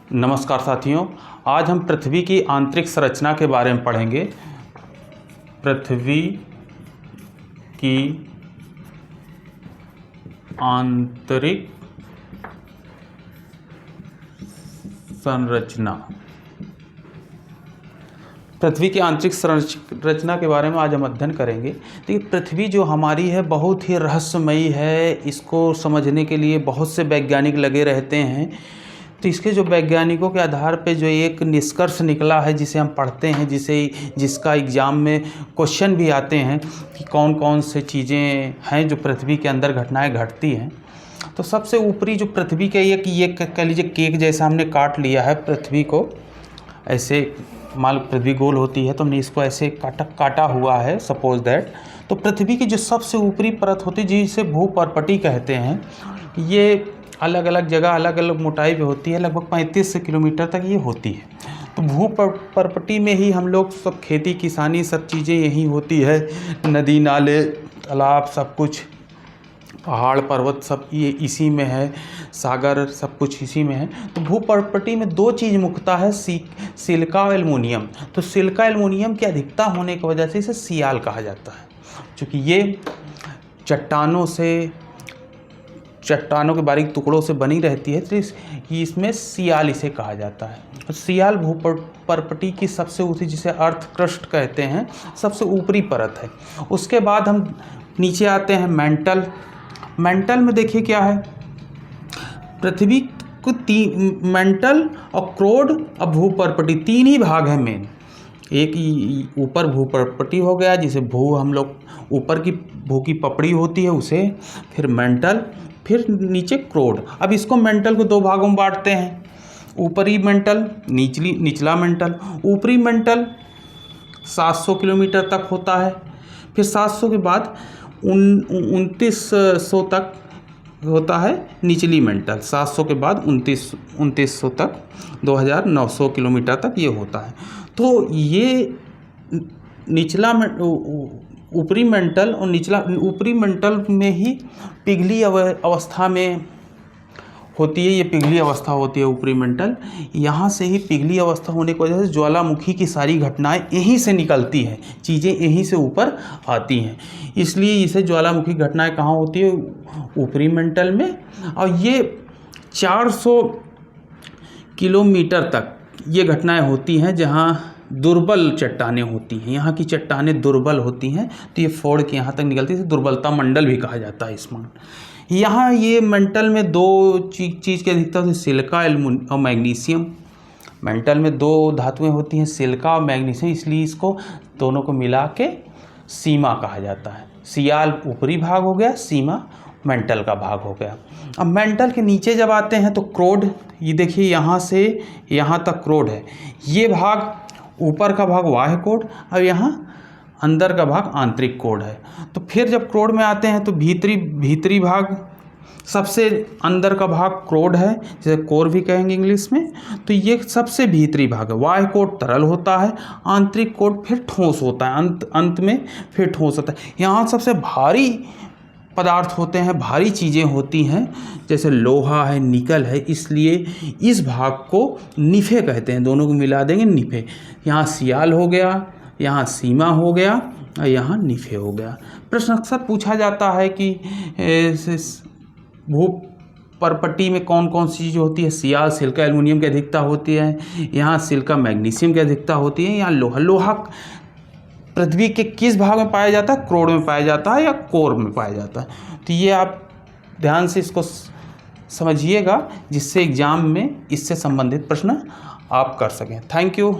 नमस्कार साथियों, आज हम पृथ्वी की आंतरिक संरचना के बारे में पढ़ेंगे। पृथ्वी की आंतरिक संरचना। पृथ्वी की आंतरिक संरचना के बारे में आज हम अध्ययन करेंगे। देखिए, पृथ्वी जो हमारी है बहुत ही रहस्यमयी है। इसको समझने के लिए बहुत से वैज्ञानिक लगे रहते हैं। तो इसके जो वैज्ञानिकों के आधार पे जो एक निष्कर्ष निकला है, जिसे हम पढ़ते हैं, जिसका एग्ज़ाम में क्वेश्चन भी आते हैं कि कौन कौन से चीज़ें हैं जो पृथ्वी के अंदर घटनाएं घटती हैं। तो सबसे ऊपरी जो पृथ्वी के ये कह लीजिए केक जैसा हमने काट लिया है पृथ्वी को। ऐसे मान लो पृथ्वी गोल होती है तो हमने इसको ऐसे काटा हुआ है, सपोज दैट। तो पृथ्वी की जो सबसे ऊपरी परत होती है जिसे भूपर्पटी कहते हैं, ये अलग अलग जगह अलग अलग मोटाई पे होती है। लगभग 35 किलोमीटर तक ये होती है। तो भूपर्पटी में ही हम लोग सब खेती किसानी सब चीज़ें यहीं होती है। नदी नाले तालाब सब कुछ, पहाड़ पर्वत सब ये इसी में है, सागर सब कुछ इसी में है। तो भूपर्पटी में दो चीज़ मुख्यतः है, सिलिका और एल्युमिनियम। तो सिलिका एल्युमिनियम की अधिकता होने की वजह से इसे सियाल कहा जाता है, क्योंकि ये चट्टानों के बारीक टुकड़ों से बनी रहती है। तो इसमें सियाल इसे कहा जाता है। तो सियाल भूपर्पटी की सबसे ऊपरी, जिसे अर्थ क्रस्ट कहते हैं, सबसे ऊपरी परत है। उसके बाद हम नीचे आते हैं मेंटल। मेंटल में देखिए क्या है, पृथ्वी को मेंटल और क्रोड और भूपर्पटी तीन ही भाग हैं मेन। एक ऊपर भूपर्पटी हो गया, जिसे भू हम लोग ऊपर की भू की पपड़ी होती है उसे, फिर मेंटल, फिर नीचे क्रोड। अब इसको मेंटल को दो भागों में बांटते हैं, ऊपरी मेंटल, निचला मेंटल। ऊपरी मेंटल 700 किलोमीटर तक होता है। फिर 700 के बाद 2900 तक होता है निचली मेंटल। 700 के बाद 2900 तक 2900 किलोमीटर तक ये होता है। तो ये निचला ऊपरी मेंटल और ऊपरी मेंटल में ही पिघली अवस्था में होती है। ये पिघली अवस्था होती है ऊपरी मेंटल। यहाँ से ही पिघली अवस्था होने की वजह से ज्वालामुखी की सारी घटनाएं यहीं से निकलती हैं, चीज़ें यहीं से ऊपर आती हैं। इसलिए इसे ज्वालामुखी घटनाएं कहाँ होती है? ऊपरी मेंटल में। और ये 400 किलोमीटर तक ये घटनाएं होती हैं जहाँ दुर्बल चट्टानें होती हैं। यहाँ की चट्टानें दुर्बल होती हैं, तो ये फोड़ के यहाँ तक निकलती है। दुर्बलता मंडल भी कहा जाता है इसमें। यहाँ ये मेंटल में दो चीज़ की अधिकता होती है, सिलिका और मैग्नीशियम। मेंटल में दो धातुएं होती हैं, सिलिका और मैग्नीशियम, इसलिए इसको दोनों को मिला के सीमा कहा जाता है। सियाल ऊपरी भाग हो गया, सीमा मेंटल का भाग हो गया। अब मेंटल के नीचे जब आते हैं तो क्रोड, ये देखिए यहाँ से यहाँ तक क्रोड है। ये भाग ऊपर का भाग बाह्य कोड और यहाँ अंदर का भाग आंतरिक कोड है। तो फिर जब क्रोड में आते हैं तो भीतरी भाग, सबसे अंदर का भाग क्रोड है, जिसे कोर भी कहेंगे इंग्लिश में। तो ये सबसे भीतरी भाग है। बाह्य कोड तरल होता है, आंतरिक कोड फिर ठोस होता है, अंत में फिर ठोस होता है। यहाँ सबसे भारी पदार्थ होते हैं, भारी चीज़ें होती हैं, जैसे लोहा है, निकल है। इसलिए इस भाग को निफे कहते हैं। दोनों को मिला देंगे निफे। यहाँ सियाल हो गया, यहाँ सीमा हो गया और यहाँ निफे हो गया। प्रश्न अक्सर पूछा जाता है कि भूपर्पटी में कौन कौन सी चीज़ होती है? सियाल, सिलिका, एल्युमिनियम की अधिकता होती है। यहाँ सिलिका, मैग्नीशियम की अधिकता होती है। यहाँ लोहा पृथ्वी के किस भाग में पाया जाता है? क्रोड में पाया जाता है या कोर में पाया जाता है? तो ये आप ध्यान से इसको समझिएगा, जिससे एग्जाम में इससे संबंधित प्रश्न आप कर सकें। Thank you.